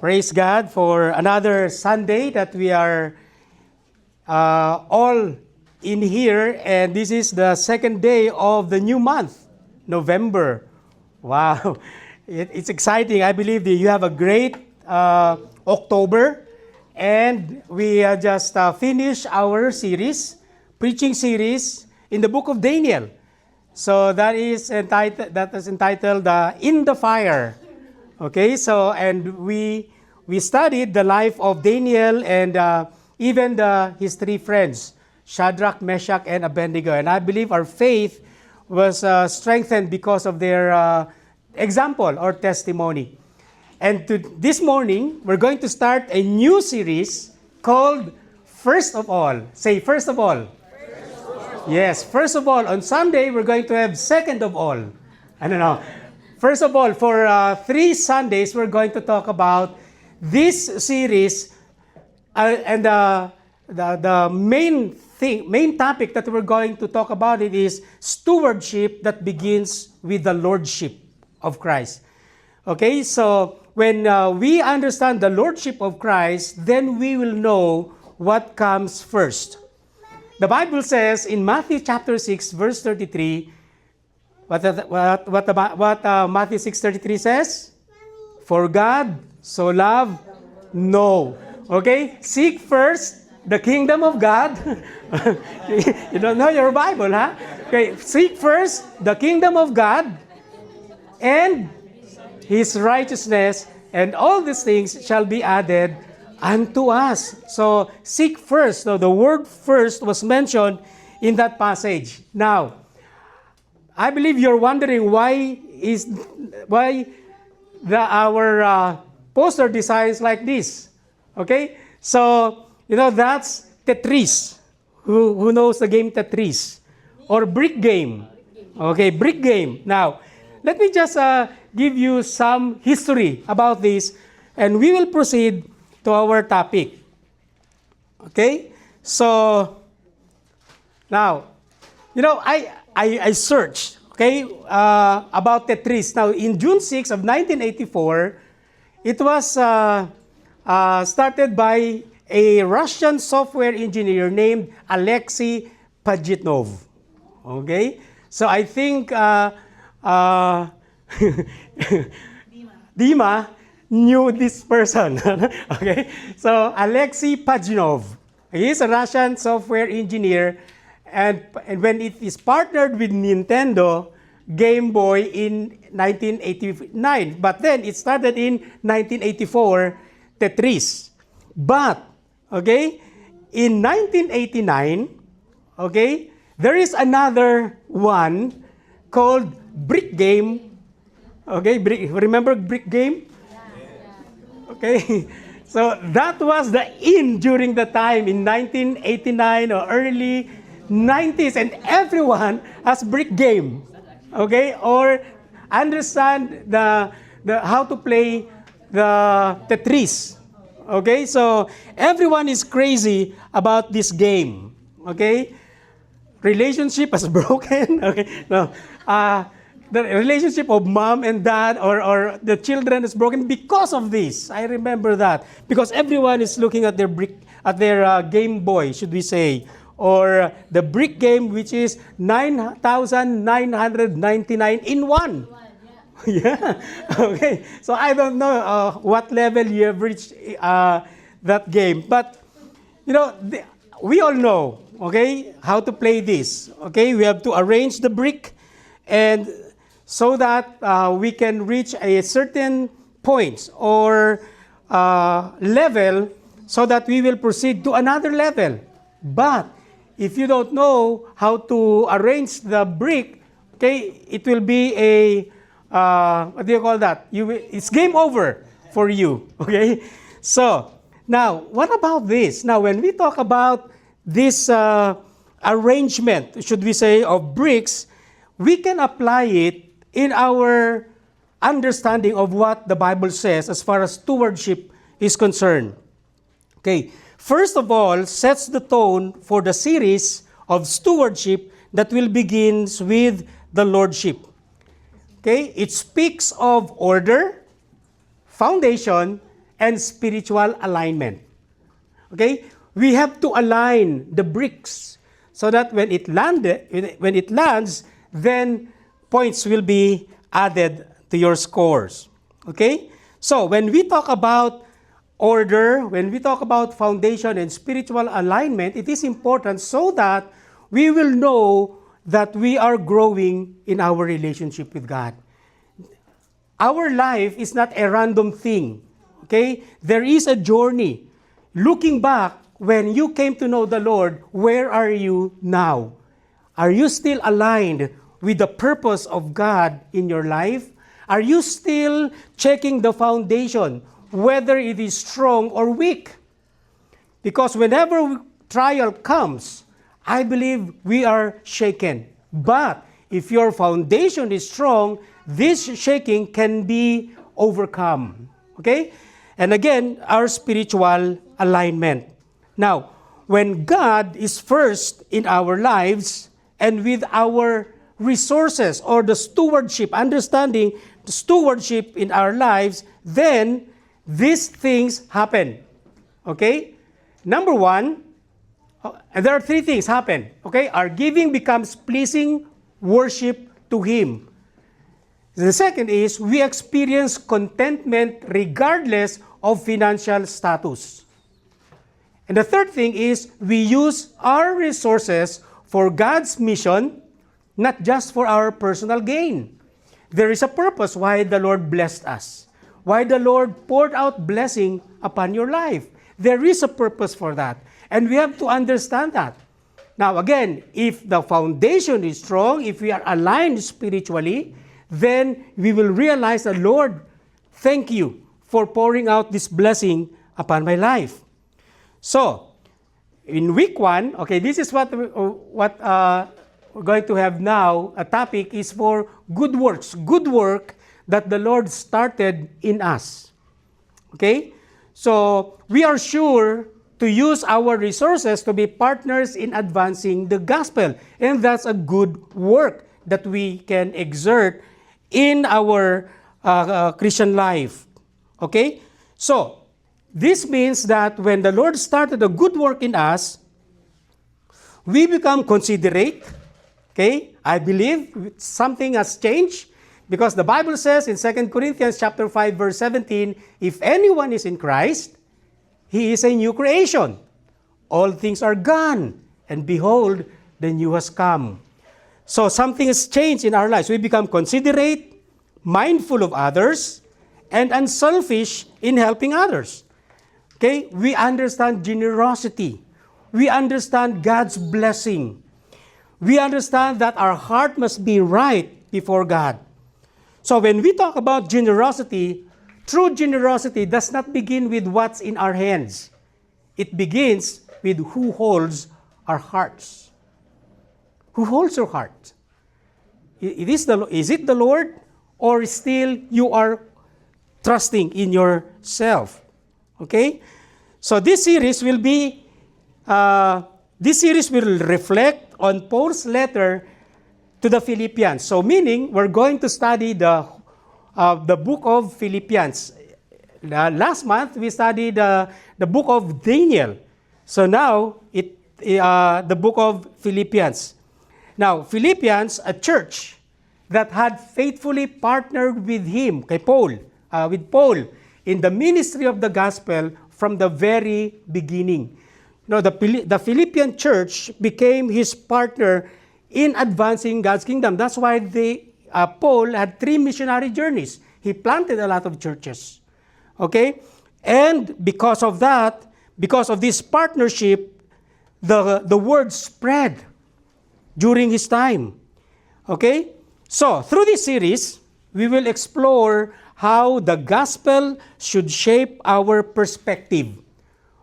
Praise God for another Sunday that we are all in here, and this is the second day of the new month, November. Wow, it's exciting. I believe that you have a great October, and we just finished our preaching series in the book of Daniel. So that is entitled In the Fire. Okay, so and we studied the life of Daniel and even his three friends, Shadrach, Meshach, and Abednego. And I believe our faith was strengthened because of their example or testimony. And this morning, we're going to start a new series called First of All. Say, First of All. Yes, first of all. On Sunday, we're going to have Second of All. I don't know. First of all, for 3 Sundays, we're going to talk about this series and the main topic that we're going to talk about it is stewardship that begins with the lordship of Christ. Okay, so when we understand the lordship of Christ, then we will know what comes first. The Bible says in Matthew chapter 6, verse 33, what Matthew 6:33 says? For God so loved, no. Okay? Seek first the kingdom of God. You don't know your Bible, huh? Okay, seek first the kingdom of God and His righteousness, and all these things shall be added unto us. So, seek first. So, the word first was mentioned in that passage. Now, I believe you're wondering why our poster designs like this. Okay? So, that's Tetris. Who knows the game Tetris? Or brick game. Okay, brick game. Now, let me just give you some history about this, and we will proceed to our topic. Okay? So, now, I searched, okay, about Tetris. Now, in June 6 of 1984, it was started by a Russian software engineer named Alexei Pajitnov. Okay? So, I think Dima knew this person. Okay? So, Alexei Pajitnov. He is a Russian software engineer, and when it is partnered with Nintendo Game Boy in 1989. But then, it started in 1984, Tetris. But, okay, in 1989, okay, there is another one called Brick Game. Okay, remember Brick Game? Okay, so that was the in during the time in 1989 or early 90s, and everyone has Brick Game. Okay, or understand the how to play the Tetris. Okay, so everyone is crazy about this game. Okay, relationship is broken. Okay, no, the relationship of mom and dad or the children is broken because of this. I remember that because everyone is looking at their Game Boy, should we say, or the brick game, which is 9,999 in one. Yeah. Okay. So I don't know what level you have reached that game, but we all know, okay, how to play this. Okay, we have to arrange the brick, and so that we can reach a certain points or level, so that we will proceed to another level. But if you don't know how to arrange the brick, okay, it will be a what do you call that? It's game over for you. Okay, so now what about this? Now, when we talk about this arrangement, should we say, of bricks, we can apply it in our understanding of what the Bible says as far as stewardship is concerned. Okay, first of all, sets the tone for the series of stewardship that will begin with the lordship. Okay, it speaks of order, foundation, and spiritual alignment. Okay? We have to align the bricks so that when it lands, then points will be added to your scores. Okay? So, when we talk about order, when we talk about foundation and spiritual alignment, it is important so that we will know that we are growing in our relationship with God. Our life is not a random thing. Okay? There is a journey. Looking back, when you came to know the Lord, where are you now? Are you still aligned with the purpose of God in your life? Are you still checking the foundation, whether it is strong or weak? Because whenever trial comes, I believe we are shaken. But if your foundation is strong, this shaking can be overcome. Okay? And again, our spiritual alignment. Now, when God is first in our lives and with our resources or the stewardship, understanding the stewardship in our lives, then these things happen. Okay? Number one, there are three things happen. Okay? Our giving becomes pleasing worship to Him. The second is we experience contentment regardless of financial status. And the third thing is we use our resources for God's mission, not just for our personal gain. There is a purpose why the Lord blessed us, why the Lord poured out blessing upon your life. There is a purpose for that. And we have to understand that. Now again, if the foundation is strong, if we are aligned spiritually, then we will realize that, Lord, thank you for pouring out this blessing upon my life. So, in week 1, okay, this is what we're going to have now. A topic is for good works, good work that the Lord started in us. Okay? So, we are sure to use our resources to be partners in advancing the gospel. And that's a good work that we can exert in our Christian life. Okay? So, this means that when the Lord started a good work in us, we become considerate. Okay? I believe something has changed because the Bible says in 2 Corinthians chapter 5 verse 17, if anyone is in Christ, he is a new creation. All things are gone, and behold, the new has come. So something has changed in our lives. We become considerate, mindful of others, and unselfish in helping others. Okay? We understand generosity. We understand God's blessing. We understand that our heart must be right before God. So when we talk about generosity, true generosity does not begin with what's in our hands. It begins with who holds our hearts. Who holds your heart? Is it the Lord, or still you are trusting in yourself? Okay? So this series will reflect on Paul's letter to the Philippians. So meaning, we're going to study the book of Philippians. Last month, we studied the book of Daniel. So now, the book of Philippians. Now, Philippians, a church that had faithfully partnered with him, with Paul, in the ministry of the gospel from the very beginning. You know, the Philippian church became his partner in advancing God's kingdom. That's why Paul had 3 missionary journeys. He planted a lot of churches. Okay? And because of that, because of this partnership, the word spread during his time. Okay? So, through this series, we will explore how the gospel should shape our perspective.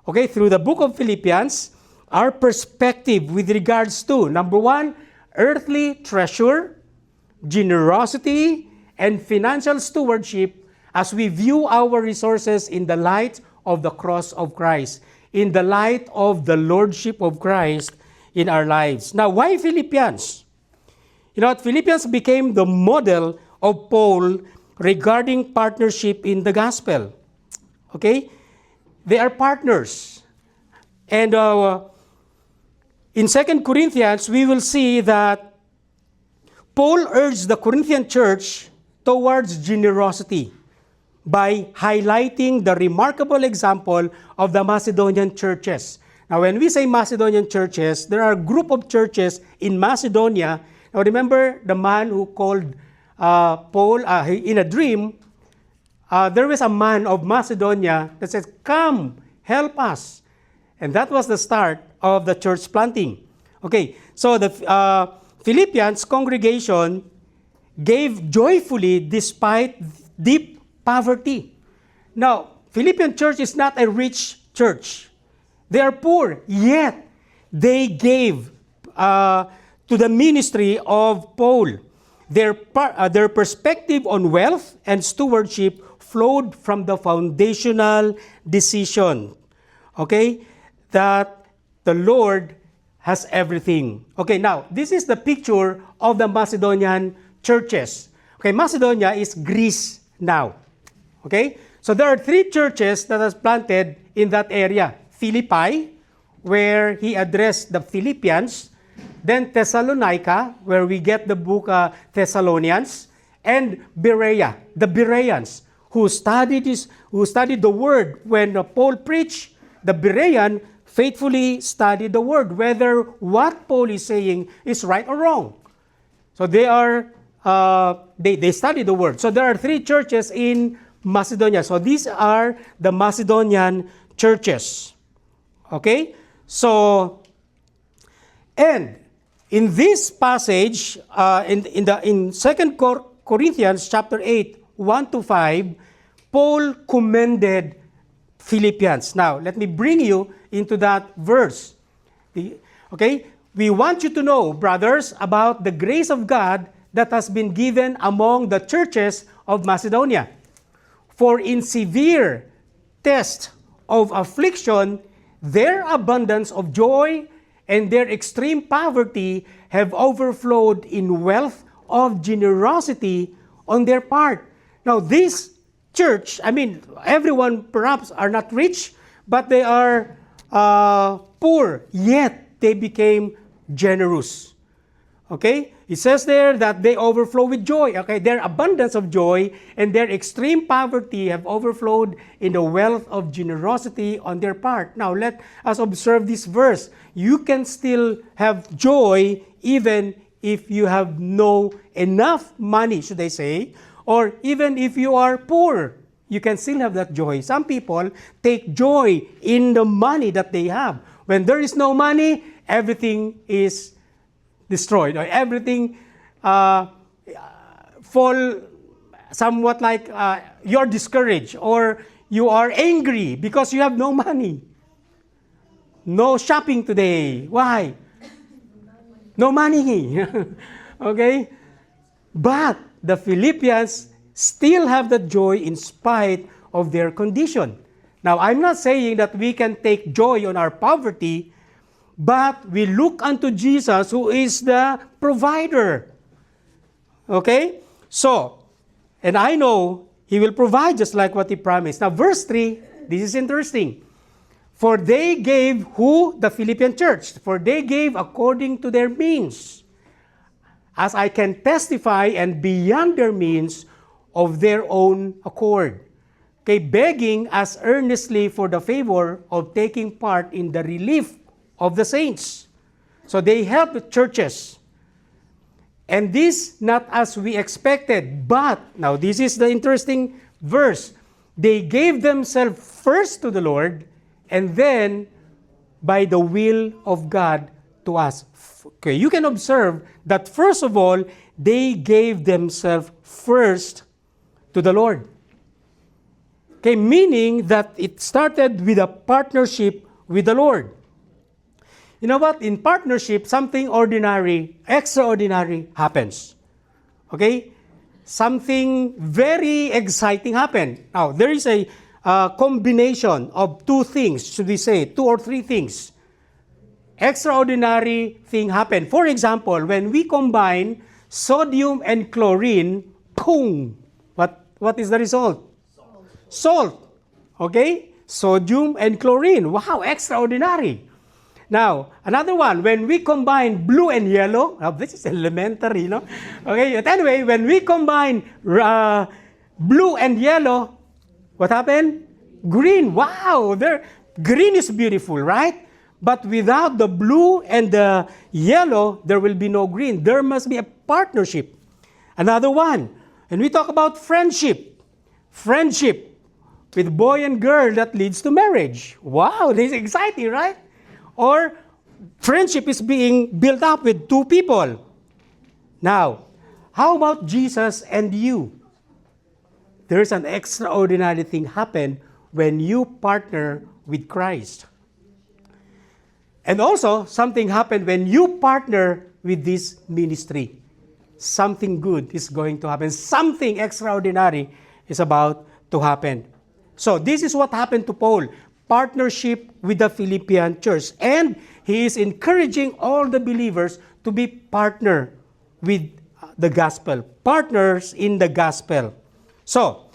Okay? Through the book of Philippians, our perspective with regards to, number 1, earthly treasure, generosity, and financial stewardship as we view our resources in the light of the cross of Christ, in the light of the lordship of Christ in our lives. Now, why Philippians? You know, Philippians became the model of Paul regarding partnership in the gospel. Okay? They are partners. And in 2 Corinthians, we will see that Paul urged the Corinthian church towards generosity by highlighting the remarkable example of the Macedonian churches. Now, when we say Macedonian churches, there are a group of churches in Macedonia. Now, remember the man who called Paul in a dream, there was a man of Macedonia that said, "Come, help us." And that was the start of the church planting. Okay, so the Philippians congregation gave joyfully despite deep poverty. Now, Philippian church is not a rich church. They are poor, yet they gave to the ministry of Paul. Their perspective on wealth and stewardship flowed from the foundational decision, okay, that the Lord has everything. Okay, now, this is the picture of the Macedonian churches. Okay, Macedonia is Greece now. Okay, so there are 3 churches that was planted in that area. Philippi, where he addressed the Philippians, then Thessalonica, where we get the book Thessalonians, and Berea, the Bereans, who studied the word when Paul preached. The Berean faithfully studied the word, whether what Paul is saying is right or wrong. So they study the word. So there are 3 churches in Macedonia. So these are the Macedonian churches. Okay? So, and in this passage, in 2 Corinthians chapter 8, 1-5, Paul commended Philippians. Now, let me bring you into that verse. Okay? We want you to know, brothers, about the grace of God that has been given among the churches of Macedonia. For in severe test of affliction, their abundance of joy and their extreme poverty have overflowed in wealth of generosity on their part. Now, this church, everyone perhaps are not rich, but they are poor, yet they became generous. Okay? It says there that they overflow with joy. Okay? Their abundance of joy and their extreme poverty have overflowed in the wealth of generosity on their part. Now, let us observe this verse. You can still have joy even if you have no enough money, should I say, or even if you are poor. You can still have that joy. Some people take joy in the money that they have. When there is no money, everything is destroyed, or everything fall somewhat like you're discouraged, or you are angry because you have no money. No shopping today. Why? No money. Okay? But the Philippians still have that joy in spite of their condition. Now, I'm not saying that we can take joy on our poverty, but we look unto Jesus, who is the provider. Okay? So, and I know He will provide just like what He promised. Now, verse 3, this is interesting. For they gave, who? The Philippian church. For they gave according to their means, as I can testify, and beyond their means of their own accord. Okay, begging as earnestly for the favor of taking part in the relief of the saints. So they helped the churches. And this not as we expected, but, now this is the interesting verse, they gave themselves first to the Lord, and then by the will of God to us. Okay, you can observe that first of all, they gave themselves first to the Lord. Okay, meaning that it started with a partnership with the Lord. You know what? In partnership, something ordinary, extraordinary happens. Okay? Something very exciting happened. Now, there is a combination of 2 things, should we say, 2 or 3 things. Extraordinary thing happened. For example, when we combine sodium and chlorine, boom! What is the result? Salt. Okay? Sodium and chlorine. Wow, extraordinary. Now, another one, when we combine blue and yellow, this is elementary, no? Okay, but anyway, when we combine blue and yellow, what happened? Green. Wow, green is beautiful, right? But without the blue and the yellow, there will be no green. There must be a partnership. Another one, when we talk about friendship with boy and girl that leads to marriage. Wow, this is exciting, right? Or friendship is being built up with two people. Now, how about Jesus and you? There's an extraordinary thing happen when you partner with Christ. And also, something happened when you partner with this ministry. Something good is going to happen. Something extraordinary is about to happen. So, this is what happened to Paul. Partnership with the Philippian church. And he is encouraging all the believers to be partner with the gospel. Partners in the gospel. So,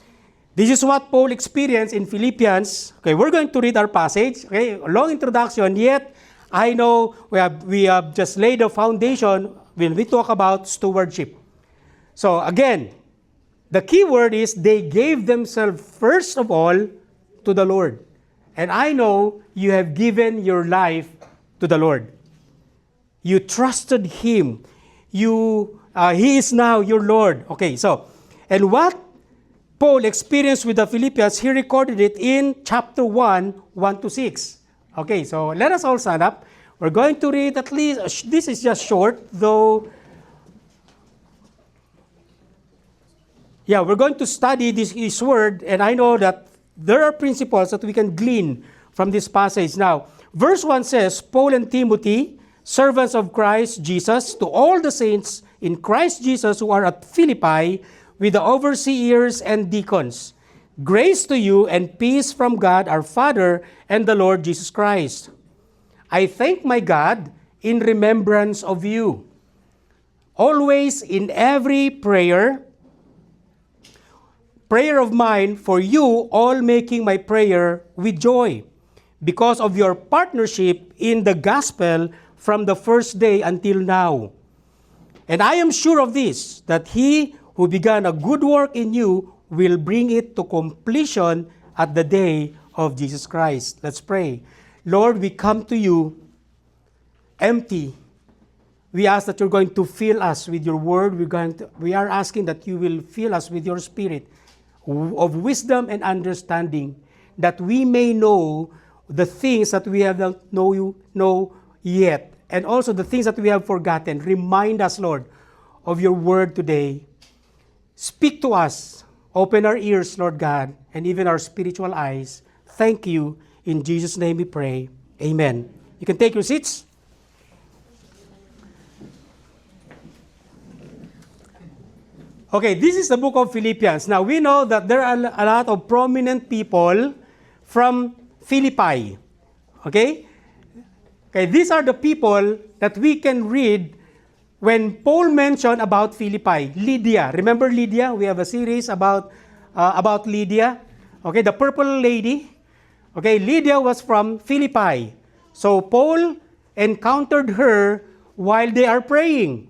this is what Paul experienced in Philippians. Okay, we're going to read our passage. Okay, a long introduction, yet I know we have just laid the foundation when we talk about stewardship. So again, the key word is they gave themselves first of all to the Lord. And I know you have given your life to the Lord. You trusted Him. He is now your Lord. Okay, so, and what Paul experienced with the Philippians, he recorded it in chapter 1, 1 to 6. Okay, so let us all stand up. We're going to read at least, this is just short, though. Yeah, we're going to study this word, and I know that there are principles that we can glean from this passage. Now, verse 1 says, Paul and Timothy, servants of Christ Jesus, to all the saints in Christ Jesus who are at Philippi, with the overseers and deacons. Grace to you and peace from God our Father and the Lord Jesus Christ. I thank my God in remembrance of you, always in every prayer of mine for you, all making my prayer with joy, because of your partnership in the gospel from the first day until now. And I am sure of this, that he who began a good work in you will bring it to completion at the day of Jesus Christ. Let's pray. Lord, we come to you empty. We ask that you're going to fill us with your word. We are asking that you will fill us with your spirit of wisdom and understanding, that we may know the things that we have not know yet, and also the things that we have forgotten. Remind us, Lord, of your word today. Speak to us. Open our ears, Lord God, and even our spiritual eyes. Thank you. In Jesus' name we pray. Amen. You can take your seats. Okay, this is the book of Philippians. Now, we know that there are a lot of prominent people from Philippi. Okay? Okay, these are the people that we can read when Paul mentioned about Philippi. Lydia. Remember Lydia? We have a series about Lydia. Okay, the purple lady. Okay, Lydia was from Philippi. So Paul encountered her while they are praying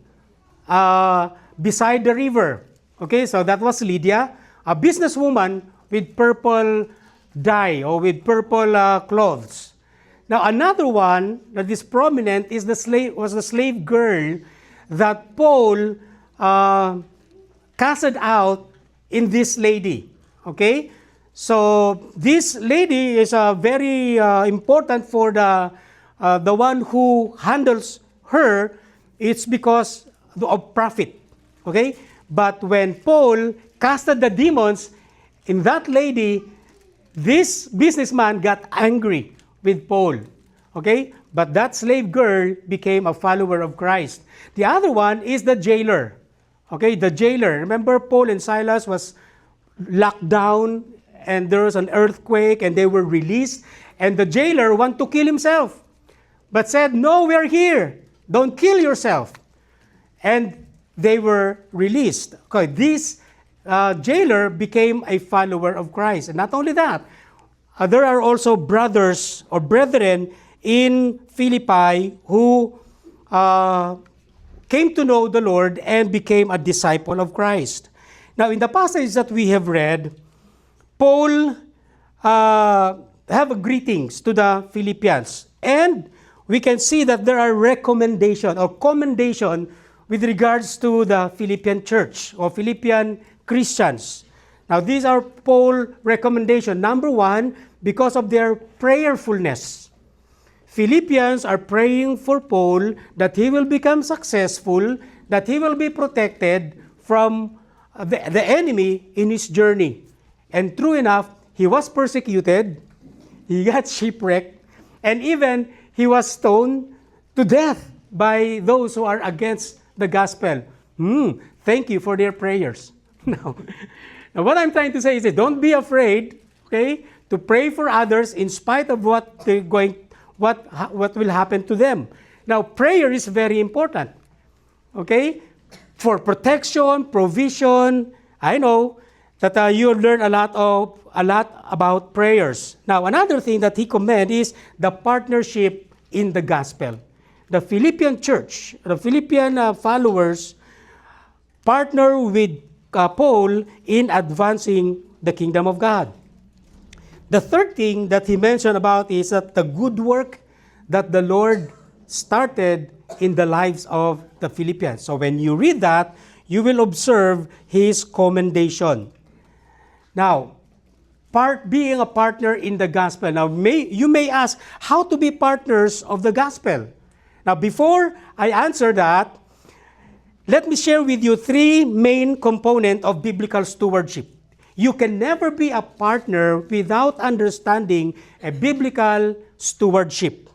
beside the river. Okay, so that was Lydia, a businesswoman with purple dye or with purple clothes. Now another one that is prominent is the slave girl that Paul casted out in this lady. Okay, so this lady is very important for the one who handles her. It's because of profit. Okay, but when Paul casted the demons in that lady, this businessman got angry with Paul. Okay, but that slave girl became a follower of Christ. The other one is the jailer. Okay, the jailer. Remember, Paul and Silas was locked down and there was an earthquake and they were released. And the jailer wanted to kill himself, but said, "No, we're here. Don't kill yourself." And they were released. Okay, this jailer became a follower of Christ. And not only that, there are also brothers or brethren in Philippi who came to know the Lord and became a disciple of Christ. Now, in the passage that we have read, Paul have greetings to the Philippians. And we can see that there are recommendation or commendation with regards to the Philippian church or Philippian Christians. Now, these are Paul's recommendation. Number one, because of their prayerfulness. Philippians are praying for Paul that he will become successful, that he will be protected from the enemy in his journey. And true enough, he was persecuted, he got shipwrecked, and even he was stoned to death by those who are against the gospel. Thank you for their prayers. Now, what I'm trying to say is that don't be afraid, okay, to pray for others in spite of what will happen to them. Now, prayer is very important, okay, for protection, provision. I know that you learn a lot about prayers. Now, another thing that he commends is the partnership in the gospel. The Philippian church, the Philippian followers partner with Paul in advancing the kingdom of God. The third thing that he mentioned about is that the good work that the Lord started in the lives of the Philippians. So when you read that, you will observe his commendation. Now, being a partner in the gospel. Now, you may ask, how to be partners of the gospel? Now, before I answer that, let me share with you three main components of biblical stewardship. You can never be a partner without understanding a biblical stewardship.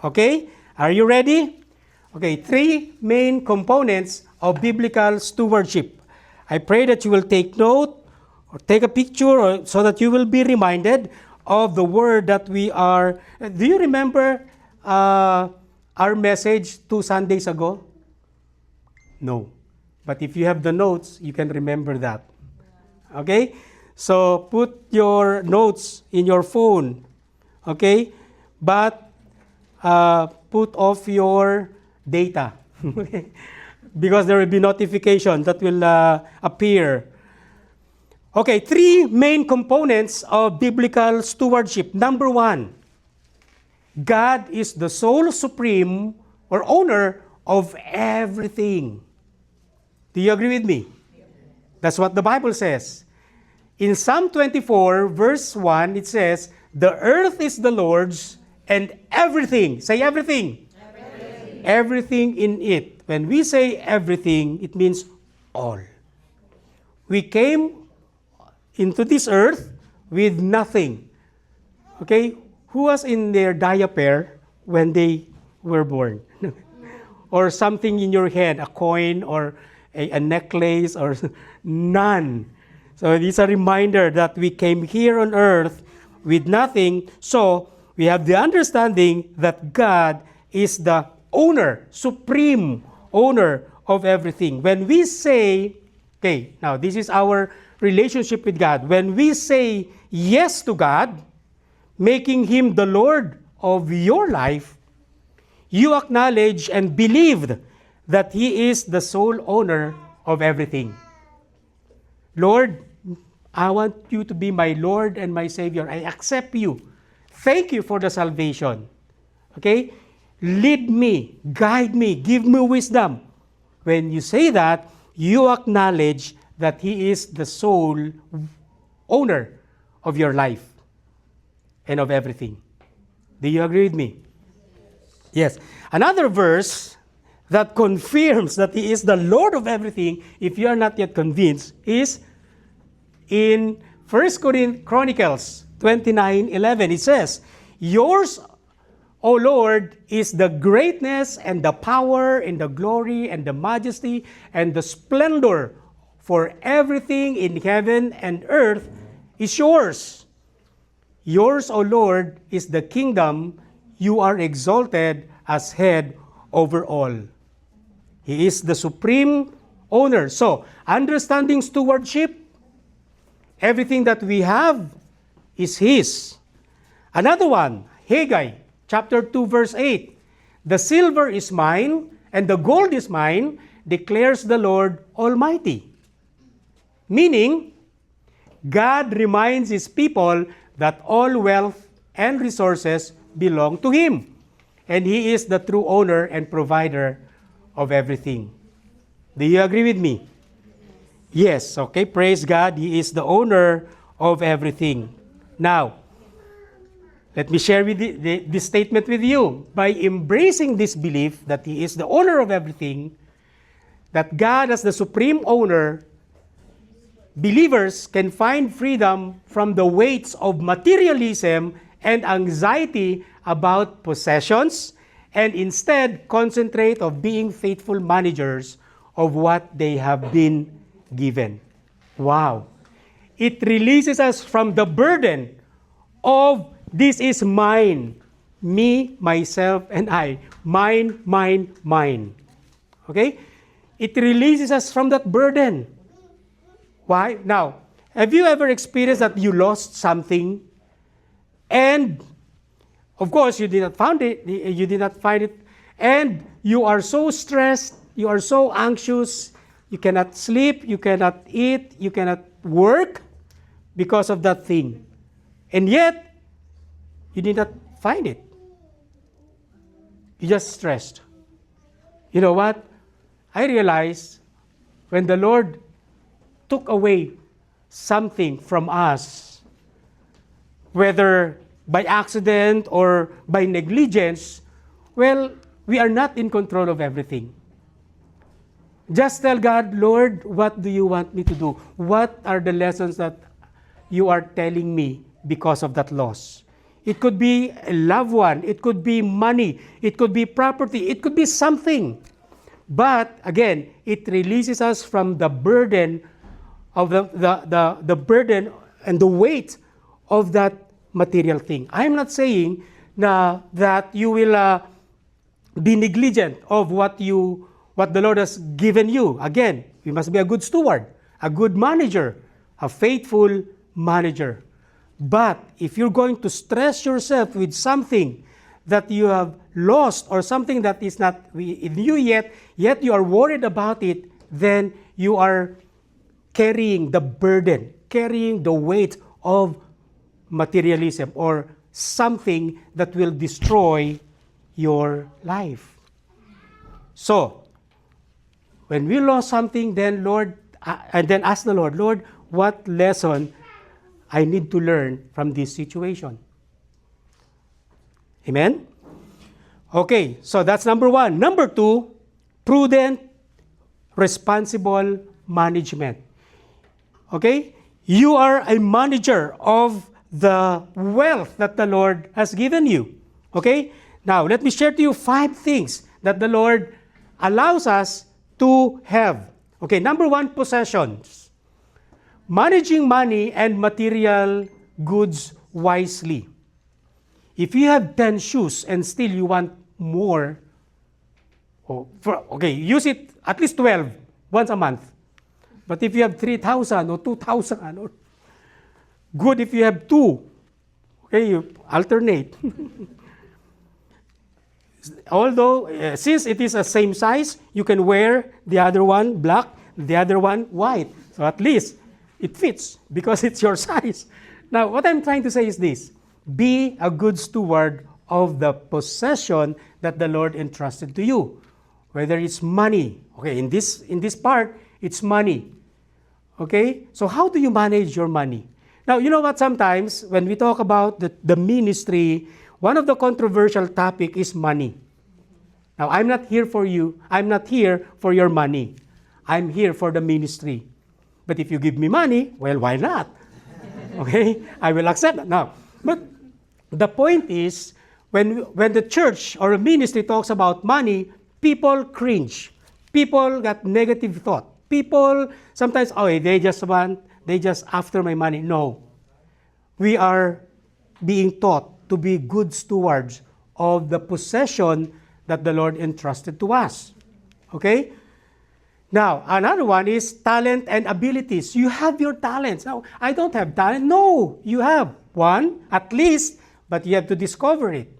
Okay? Are you ready? Okay, three main components of biblical stewardship. I pray that you will take note or take a picture so that you will be reminded of the word that we are. Do you remember our message 2 Sundays ago? No. But if you have the notes, you can remember that. Okay? So put your notes in your phone. Okay? But put off your data. Because there will be notification that will appear. Okay, three main components of biblical stewardship. Number one, God is the sole supreme or owner of everything. Do you agree with me? That's what the Bible says. In Psalm 24, verse 1, it says, "The earth is the Lord's and everything," say everything. Everything in it. When we say everything, it means all. We came into this earth with nothing. Okay? Who was in their diaper when they were born? Or something in your head, a coin or a necklace or none. So it's a reminder that we came here on earth with nothing. So we have the understanding that God is the owner, supreme owner of everything. When we say, okay, now this is our relationship with God. When we say yes to God, making Him the Lord of your life, you acknowledge and believe that He is the sole owner of everything. Lord, I want you to be my Lord and my Savior. I accept you. Thank you for the salvation. Okay? Lead me, guide me, give me wisdom. When you say that, you acknowledge that He is the sole owner of your life and of everything. Do you agree with me? Yes. Another verse that confirms that He is the Lord of everything, if you are not yet convinced, is in 1 Chronicles 29:11. It says, "Yours, O Lord, is the greatness and the power and the glory and the majesty and the splendor, for everything in heaven and earth is yours. Yours, O Lord, is the kingdom. You are exalted as head over all." He is the supreme owner. So, understanding stewardship, everything that we have is His. Another one, Haggai, chapter 2, verse 8. The silver is mine, and the gold is mine, declares the Lord Almighty. Meaning, God reminds His people that all wealth and resources belong to Him. And He is the true owner and provider of everything. Do you agree with me? Yes, okay, praise God. He is the owner of everything. Now, let me share with this statement with you. By embracing this belief that He is the owner of everything, that God as the supreme owner, believers can find freedom from the weights of materialism and anxiety about possessions, and instead concentrate on being faithful managers of what they have been given. Wow. It releases us from the burden of this is mine, me, myself, and I. Mine, mine, mine. Okay? It releases us from that burden. Why? Now, have you ever experienced that you lost something and of course you did not find it, and you are so stressed, you are so anxious, you cannot sleep, you cannot eat, you cannot work because of that thing. And yet, you did not find it. You just stressed. You know what? I realized when the Lord took away something from us, whether by accident or by negligence, well, we are not in control of everything. Just tell God, Lord, what do you want me to do? What are the lessons that you are telling me because of that loss? It could be a loved one. It could be money. It could be property. It could be something. But again, it releases us from the burden of the burden and the weight of that material thing. I'm not saying that you will be negligent of what the Lord has given you. Again, we must be a good steward, a good manager, a faithful manager. But if you're going to stress yourself with something that you have lost or something that is not in you yet you are worried about it, then you are carrying the burden, carrying the weight of materialism or something that will destroy your life. So, when we lost something, then and then ask the Lord, Lord, what lesson I need to learn from this situation? Amen? Okay, so that's number one. Number two, prudent, responsible management. Okay? You are a manager of the wealth that the Lord has given you. Okay? Now, let me share to you 5 things that the Lord allows us to have. Okay, number one, possessions. Managing money and material goods wisely. If you have 10 shoes and still you want more, use it at least 12 once a month. But if you have 3,000 or 2,000, good if you have 2. Okay, you alternate. Although, since it is the same size, you can wear the other one black, the other one white. So at least it fits because it's your size. Now, what I'm trying to say is this. Be a good steward of the possession that the Lord entrusted to you. Whether it's money. Okay, in this part, it's money. Okay? So how do you manage your money? Now, you know what? Sometimes when we talk about the ministry, one of the controversial topic is money. Now, I'm not here for you. I'm not here for your money. I'm here for the ministry. But if you give me money, well, why not? Okay? I will accept that. Now, but the point is, when the church or a ministry talks about money, people cringe. People got negative thought. People sometimes, they just after my money. No. We are being taught to be good stewards of the possession that the Lord entrusted to us. Okay? Now, another one is talent and abilities. You have your talents. Now, I don't have talent. No, you have one, at least but you have to discover it.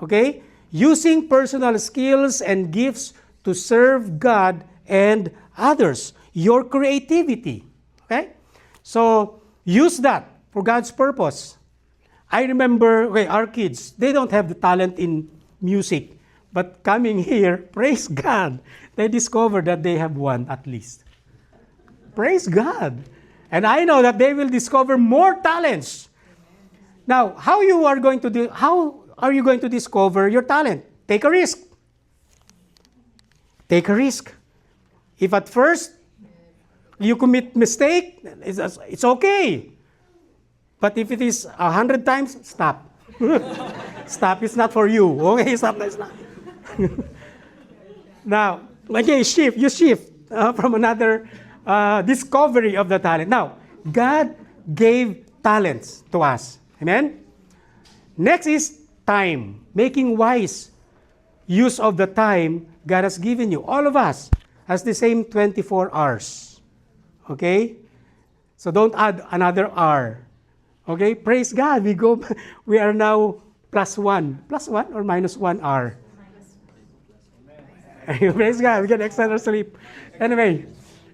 Okay? Using personal skills and gifts to serve God and others. Your creativity. Okay? So, use that for God's purpose. I remember, our kids, they don't have the talent in music. But coming here, praise God, they discovered that they have one at least. Praise God. And I know that they will discover more talents. Now, how are you going to discover your talent? Take a risk. Take a risk. If at first you commit mistake, it's okay. But if it is 100 times, stop. Stop, it's not for you. Okay, stop, it's not. Now, you shift from another discovery of the talent. Now, God gave talents to us. Amen? Next is time. Making wise use of the time God has given you. All of us has the same 24 hours. Okay? So don't add another hour. Okay? Praise God. We are now +1. +1 or -1 hour? Praise God. We get extra sleep. Anyway,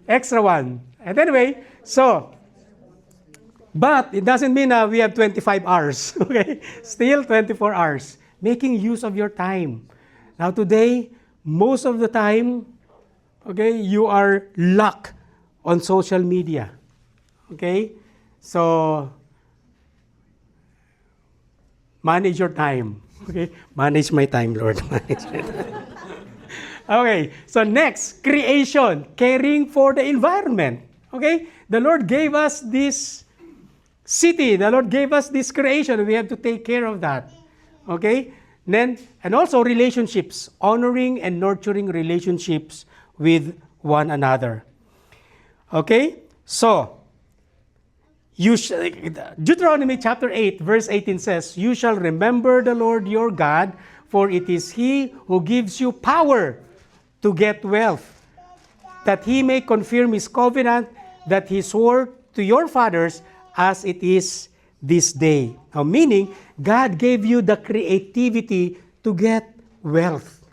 extra one. And anyway, but it doesn't mean we have 25 hours. Okay? Still 24 hours. Making use of your time. Now today, most of the time, okay, you are locked on social media. Okay? So, manage your time. Okay? Manage my time, Lord. Manage my time. Okay, so next, creation, caring for the environment. Okay? The Lord gave us this city. The Lord gave us this creation. We have to take care of that. Okay? And also relationships, honoring and nurturing relationships with one another. Okay? So, Deuteronomy chapter 8, verse 18 says, "You shall remember the Lord your God, for it is He who gives you power to get wealth, that He may confirm His covenant that He swore to your fathers as it is this day." Now, meaning, God gave you the creativity to get wealth.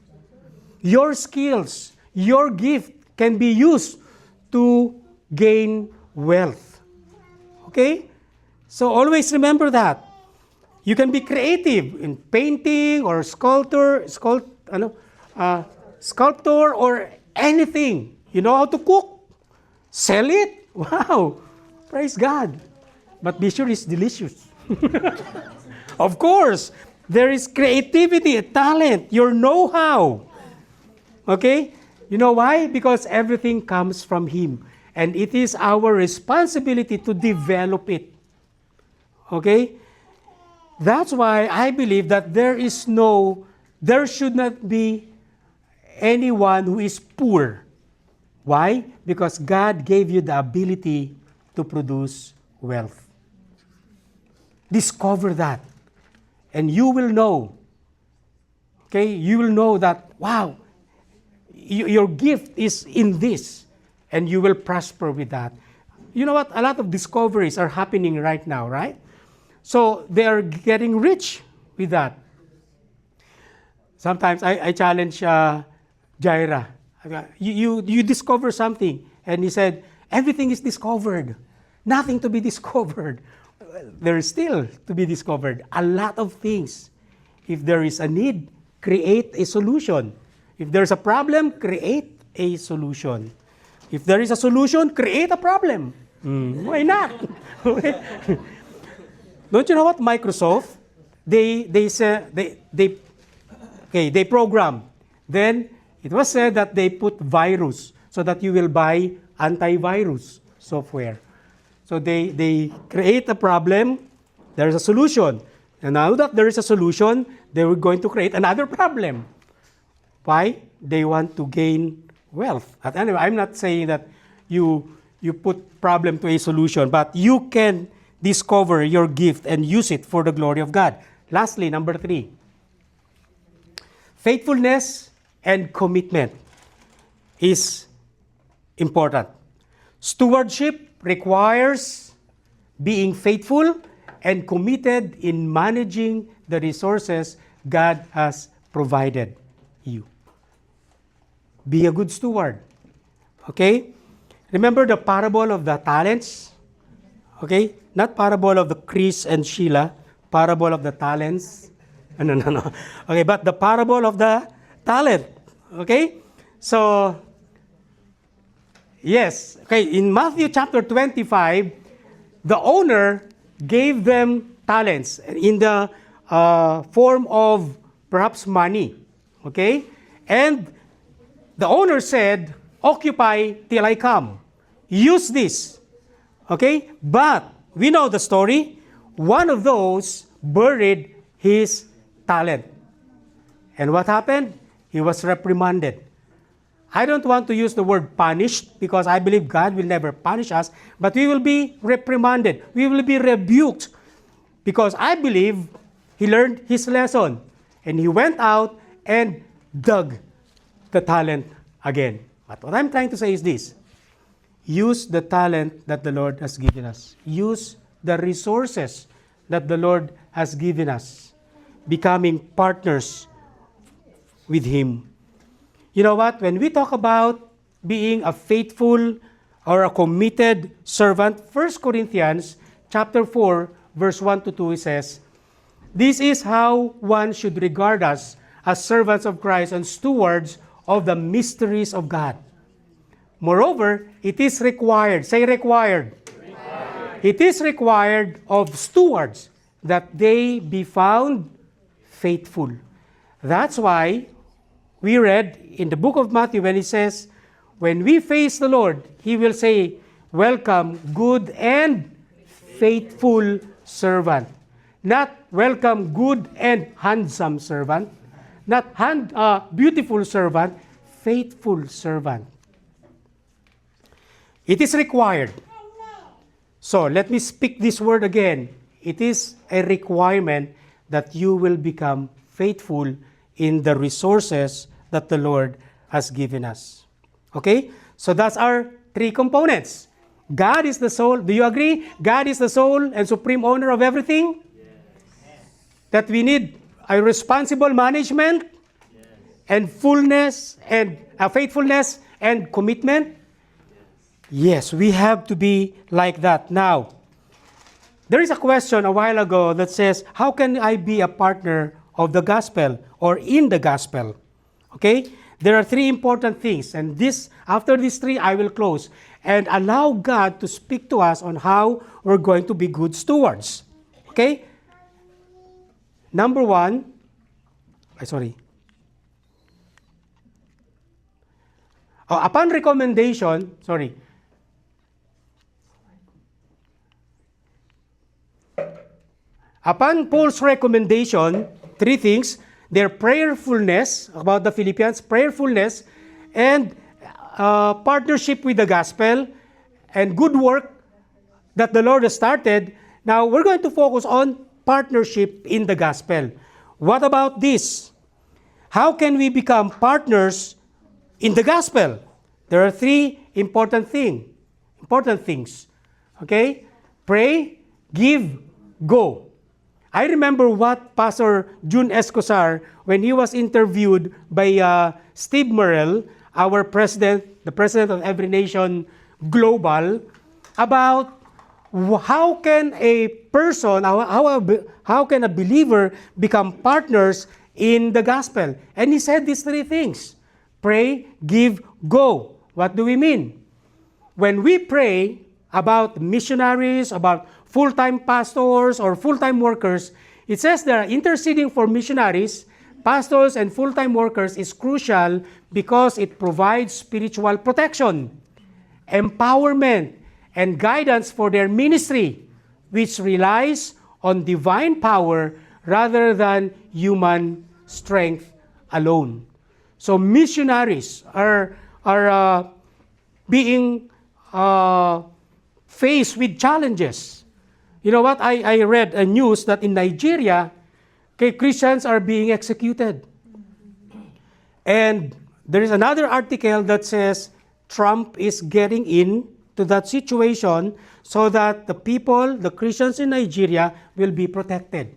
Your skills, your gift can be used to gain wealth. Okay? So always remember that. You can be creative in painting or sculptor or anything. You know how to cook? Sell it? Wow! Praise God. But be sure it's delicious. Of course, there is creativity, talent, your know-how. Okay? You know why? Because everything comes from Him. And it is our responsibility to develop it. Okay? That's why I believe that there should not be anyone who is poor. Why? Because God gave you the ability to produce wealth. Discover that. And you will know. Okay? You will know that, wow, your gift is in this. And you will prosper with that. You know what? A lot of discoveries are happening right now, right? So they are getting rich with that. Sometimes I challenge Jaira. You discover something. And he said, everything is discovered. Nothing to be discovered. There is still to be discovered. A lot of things. If there is a need, create a solution. If there's a problem, create a solution. If there is a solution, create a problem. Why not? Don't you know what Microsoft? They program. Then it was said that they put virus so that you will buy antivirus software. So they create a problem. There is a solution. And now that there is a solution, they were going to create another problem. Why? They want to gain wealth. And anyway, I'm not saying that you put problem to a solution, but you can discover your gift and use it for the glory of God. Lastly, number 3. Faithfulness and commitment is important. Stewardship requires being faithful and committed in managing the resources God has provided you. Be a good steward. Okay? Remember the parable of the talents? Okay? Not parable of the Chris and Sheila, parable of the talents. No. Okay, but the parable of the talent. Okay? So, yes. Okay, in Matthew chapter 25, the owner gave them talents in the form of perhaps money. Okay? And the owner said, occupy till I come. Use this. Okay? But we know the story. One of those buried his talent. And what happened? He was reprimanded. I don't want to use the word punished because I believe God will never punish us, but we will be reprimanded. We will be rebuked because I believe he learned his lesson and he went out and dug the talent again. But what I'm trying to say is this. Use the talent that the Lord has given us. Use the resources that the Lord has given us. Becoming partners with Him. You know what? When we talk about being a faithful or a committed servant, 1 Corinthians chapter 4, verse 1 to 2, it says, this is how one should regard us as servants of Christ and stewards of the mysteries of God. Moreover, it is required, say required. It is required of stewards that they be found faithful. That's why we read in the book of Matthew when it says, when we face the Lord, He will say, welcome, good and faithful servant. Not welcome, good and handsome servant. Not beautiful servant, faithful servant. It is required. So let me speak this word again. It is a requirement that you will become faithful in the resources that the Lord has given us. Okay? So that's our three components. God is the soul. Do you agree? God is the sole and supreme owner of everything? Yes. That we need a responsible management, yes, and fullness and faithfulness and commitment. Yes, we have to be like that. Now, there is a question a while ago that says, how can I be a partner of the gospel or in the gospel? Okay? There are three important things, and after these three, I will close and allow God to speak to us on how we're going to be good stewards. Okay? Number one, upon recommendation, upon Paul's recommendation, three things, their prayerfulness, about the Philippians, prayerfulness, and partnership with the gospel, and good work that the Lord has started. Now, we're going to focus on partnership in the gospel. What about this? How can we become partners in the gospel? There are three important things. Okay? Pray, give, go. I remember what Pastor June Escosar, when he was interviewed by Steve Murrell, our president, the president of Every Nation Global, about how can a person, how can a believer become partners in the gospel? And he said these three things. Pray, give, go. What do we mean? When we pray about missionaries, about full-time pastors or full-time workers, it says that interceding for missionaries, pastors, and full-time workers is crucial because it provides spiritual protection, empowerment, and guidance for their ministry, which relies on divine power rather than human strength alone. So missionaries are being faced with challenges. You know what? I read a news that in Nigeria, Christians are being executed. And there is another article that says Trump is getting in to that situation so that the people, the Christians in Nigeria, will be protected.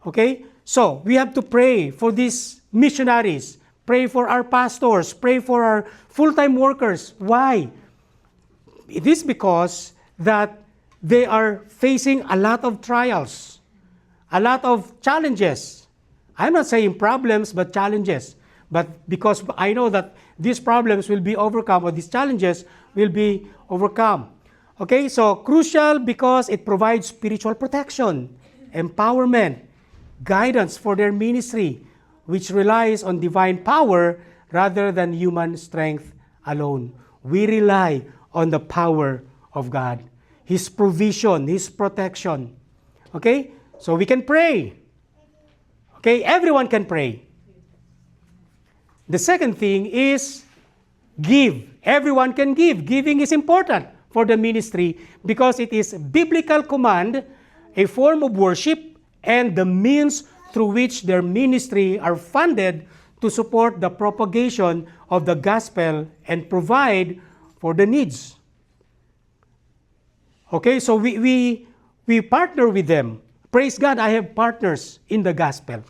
Okay? So, we have to pray for these missionaries. Pray for our pastors. Pray for our full-time workers. Why? It is because that they are facing a lot of trials, a lot of challenges. I'm not saying problems, but challenges. But because I know that these problems will be overcome, or these challenges will be overcome. Okay, so crucial because it provides spiritual protection, empowerment, guidance for their ministry, which relies on divine power rather than human strength alone. We rely on the power of God, His provision, His protection. Okay? So we can pray. Okay? Everyone can pray. The second thing is give. Everyone can give. Giving is important for the ministry because it is a biblical command, a form of worship, and the means through which their ministry are funded to support the propagation of the gospel and provide for the needs. Okay, so we partner with them. Praise God, I have partners in the gospel.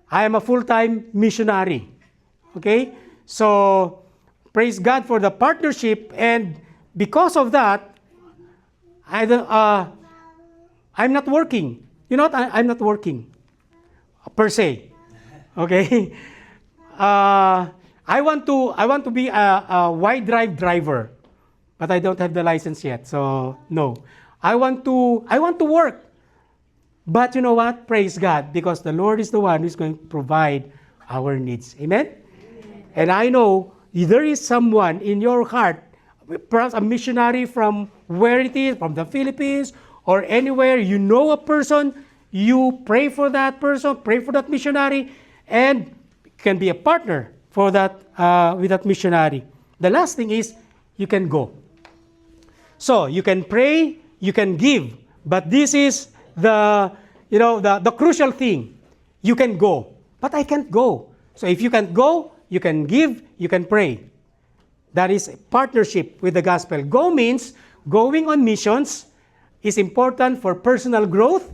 I am a full-time missionary. Okay, so praise God for the partnership, and because of that, I'm not working. You know what? I'm not working per se. Okay, I want to be a wide drive driver, but I don't have the license yet. So no, I want to work. But you know what? Praise God, because the Lord is the one who's going to provide our needs. Amen? And I know there is someone in your heart, perhaps a missionary from where it is, from the Philippines or anywhere, you know a person, you pray for that person, pray for that missionary, and can be a partner for that with that missionary. The last thing is you can go. So you can pray, you can give, but this is the crucial thing. You can go, but I can't go. So if you can't go, you can give, you can pray. That is a partnership with the gospel. Go means going on missions is important for personal growth,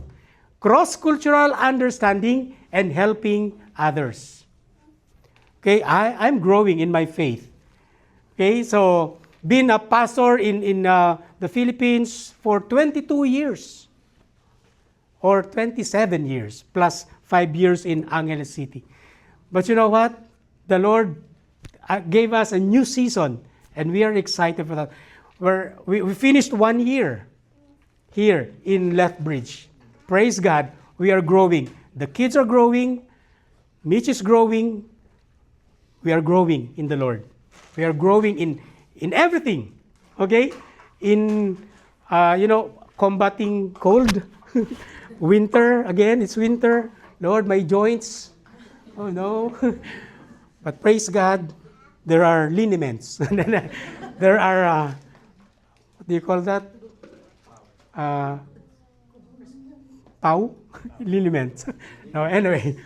cross-cultural understanding, and helping others. Okay, I'm growing in my faith. Okay, so being a pastor in the Philippines for 22 years or 27 years plus 5 years in Angeles City. But you know what? The Lord gave us a new season, and we are excited for that. We finished 1 year here in Lethbridge. Praise God, we are growing. The kids are growing. Mitch is growing. We are growing in the Lord. We are growing in everything. Okay? In, combating cold. Winter, again, it's winter. Lord, my joints. Oh no. But praise God, there are liniments. There are, what do you call that? Pau? Liniments. No, anyway.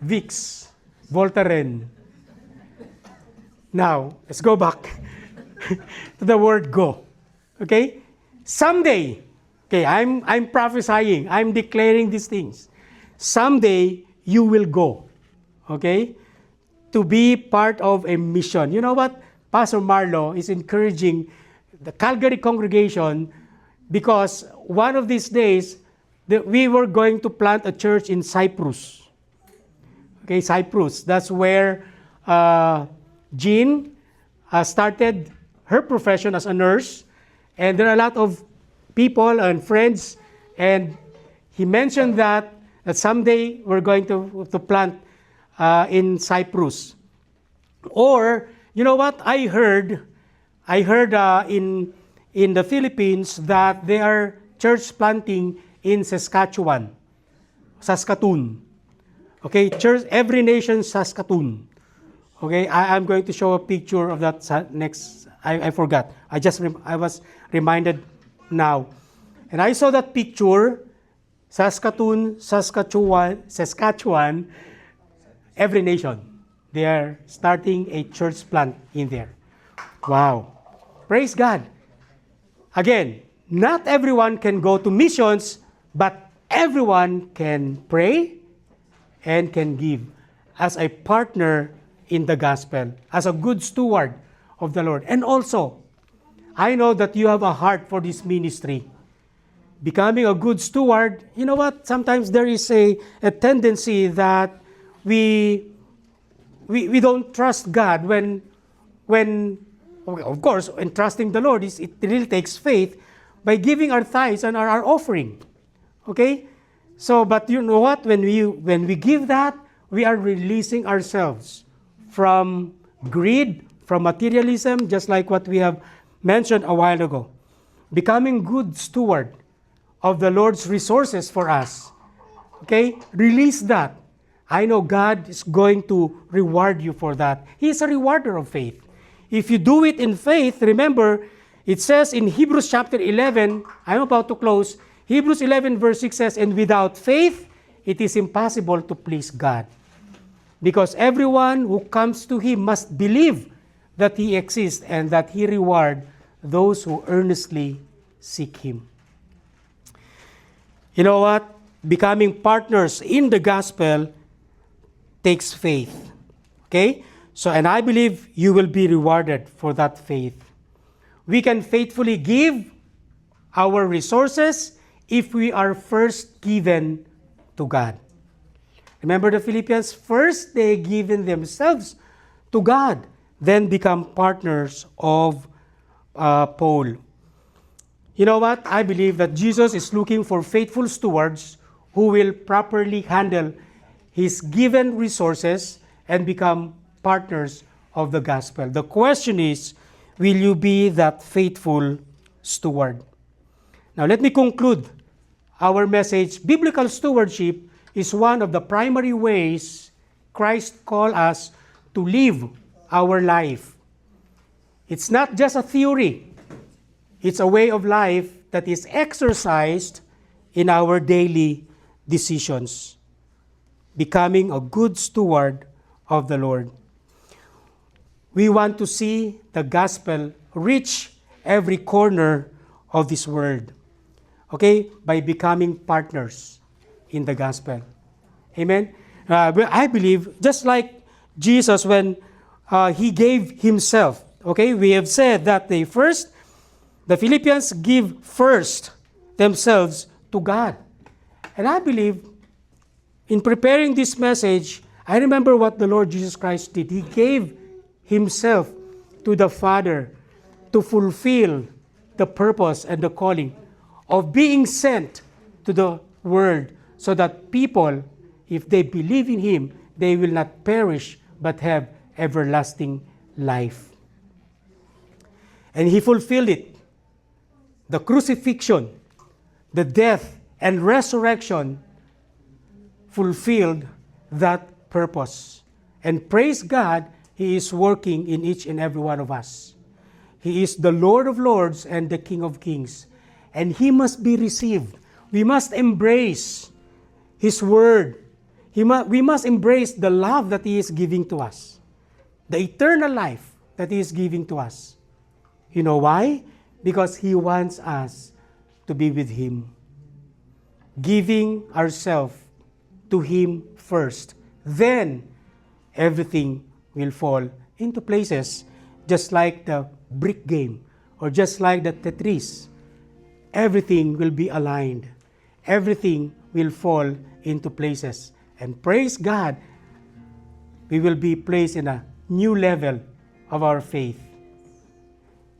Vicks. Voltaren. Now, let's go back to the word go. Okay? Someday, okay, I'm prophesying, I'm declaring these things. Someday, you will go. Okay? To be part of a mission. You know what? Pastor Marlo is encouraging the Calgary congregation because one of these days, we were going to plant a church in Cyprus. Okay, Cyprus. That's where Jean started her profession as a nurse. And there are a lot of people and friends. And he mentioned that someday we're going to plant in Cyprus. Or, you know what? I heard in the Philippines that they are church planting in Saskatoon. Okay, church, every nation, Saskatoon. Okay, I'm going to show a picture of that next. I forgot. I was reminded now, and I saw that picture. Saskatoon, Saskatchewan. Every nation, they are starting a church plant in there. Wow. Praise God. Again, not everyone can go to missions, but everyone can pray and can give as a partner in the gospel, as a good steward of the Lord. And also, I know that you have a heart for this ministry. Becoming a good steward, you know what? Sometimes there is a tendency that we don't trust God when of course, in trusting the Lord, it really takes faith by giving our tithes and our offering. Okay? So, but you know what? When we give that, we are releasing ourselves from greed, from materialism, just like what we have mentioned a while ago. Becoming good steward of the Lord's resources for us. Okay? Release that. I know God is going to reward you for that. He is a rewarder of faith. If you do it in faith, remember, it says in Hebrews chapter 11, I'm about to close, Hebrews 11 verse 6 says, and without faith, it is impossible to please God. Because everyone who comes to Him must believe that He exists and that He rewards those who earnestly seek Him. You know what? Becoming partners in the gospel takes faith. Okay? So, and I believe you will be rewarded for that faith. We can faithfully give our resources if we are first given to God. Remember the Philippians? First, they given themselves to God, then become partners of Paul. You know what? I believe that Jesus is looking for faithful stewards who will properly handle His given resources and become partners of the gospel. The question is, will you be that faithful steward? Now, let me conclude our message. Biblical stewardship is one of the primary ways Christ called us to live our life. It's not just a theory. It's a way of life that is exercised in our daily decisions. Becoming a good steward of the Lord. We want to see the gospel reach every corner of this world. Okay? By becoming partners in the gospel. Amen? I believe, just like Jesus when He gave Himself. Okay? We have said that the Philippians give first themselves to God. And I believe, in preparing this message, I remember what the Lord Jesus Christ did. He gave Himself to the Father to fulfill the purpose and the calling of being sent to the world so that people, if they believe in Him, they will not perish but have everlasting life. And He fulfilled it. The crucifixion, the death, and resurrection fulfilled that purpose. And praise God, He is working in each and every one of us. He is the Lord of Lords and the King of Kings. And He must be received. We must embrace His Word. We must embrace the love that He is giving to us. The eternal life that He is giving to us. You know why? Because He wants us to be with Him. Giving ourselves to Him first. Then, everything will fall into places, just like the brick game or just like the Tetris. Everything will be aligned. Everything will fall into places. And praise God, we will be placed in a new level of our faith.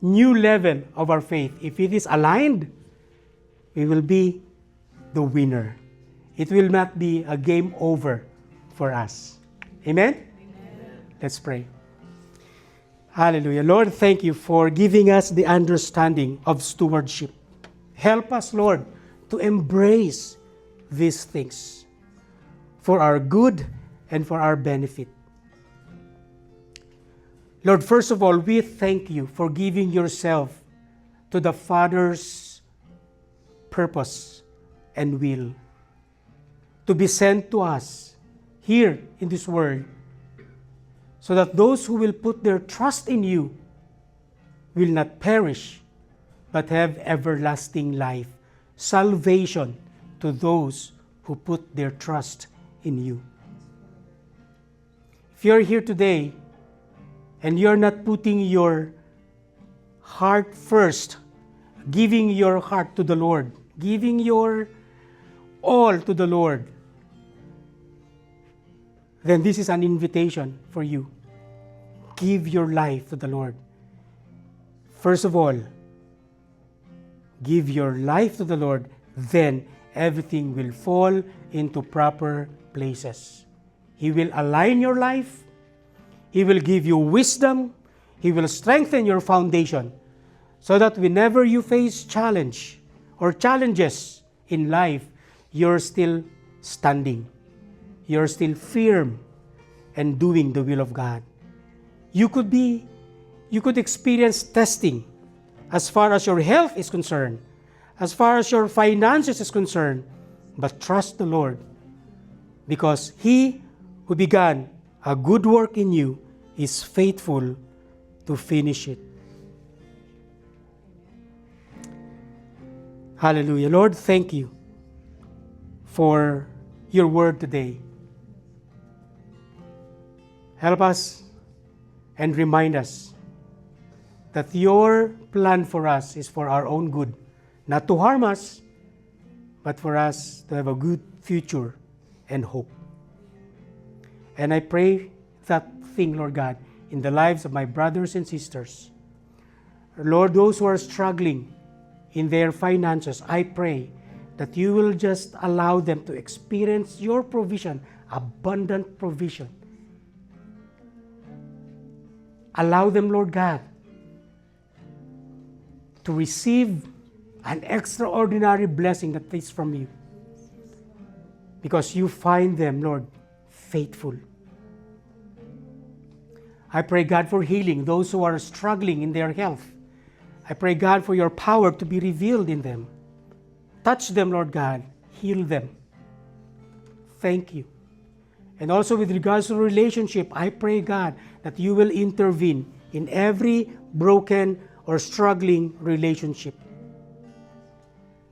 New level of our faith. If it is aligned, we will be the winner. It will not be a game over for us. Amen? Let's pray. Hallelujah. Lord, thank You for giving us the understanding of stewardship. Help us, Lord, to embrace these things for our good and for our benefit. Lord, first of all, we thank You for giving Yourself to the Father's purpose and will to be sent to us here in this world, so that those who will put their trust in You will not perish, but have everlasting life, salvation to those who put their trust in you. If you're here today and you're not putting your heart first, giving your heart to the Lord, giving your all to the Lord, then this is an invitation for you. Give your life to the Lord. First of all, give your life to the Lord, then everything will fall into proper places. He will align your life. He will give you wisdom. He will strengthen your foundation so that whenever you face challenge or challenges in life, you're still standing. You're still firm and doing the will of God. You could experience testing as far as your health is concerned, as far as your finances is concerned, but trust the Lord, because He who began a good work in you is faithful to finish it. Hallelujah. Lord, thank you for your word today. Help us and remind us that your plan for us is for our own good, not to harm us, but for us to have a good future and hope. And I pray that thing, Lord God, in the lives of my brothers and sisters. Lord, those who are struggling in their finances, I pray that you will just allow them to experience your provision, abundant provision. Allow them, Lord God, to receive an extraordinary blessing that is from you, because you find them, Lord, faithful. I pray, God, for healing those who are struggling in their health. I pray, God, for your power to be revealed in them. Touch them, Lord God. Heal them. Thank you. And also with regards to relationship, I pray, God, that you will intervene in every broken or struggling relationship.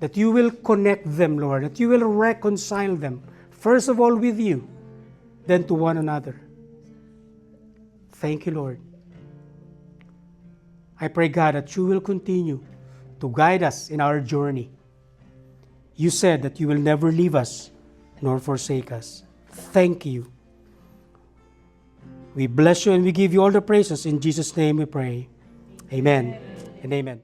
That you will connect them, Lord. That you will reconcile them, first of all with you, then to one another. Thank you, Lord. I pray, God, that you will continue to guide us in our journey. You said that you will never leave us nor forsake us. Thank you. We bless you and we give you all the praises. In Jesus' name we pray. Amen and amen.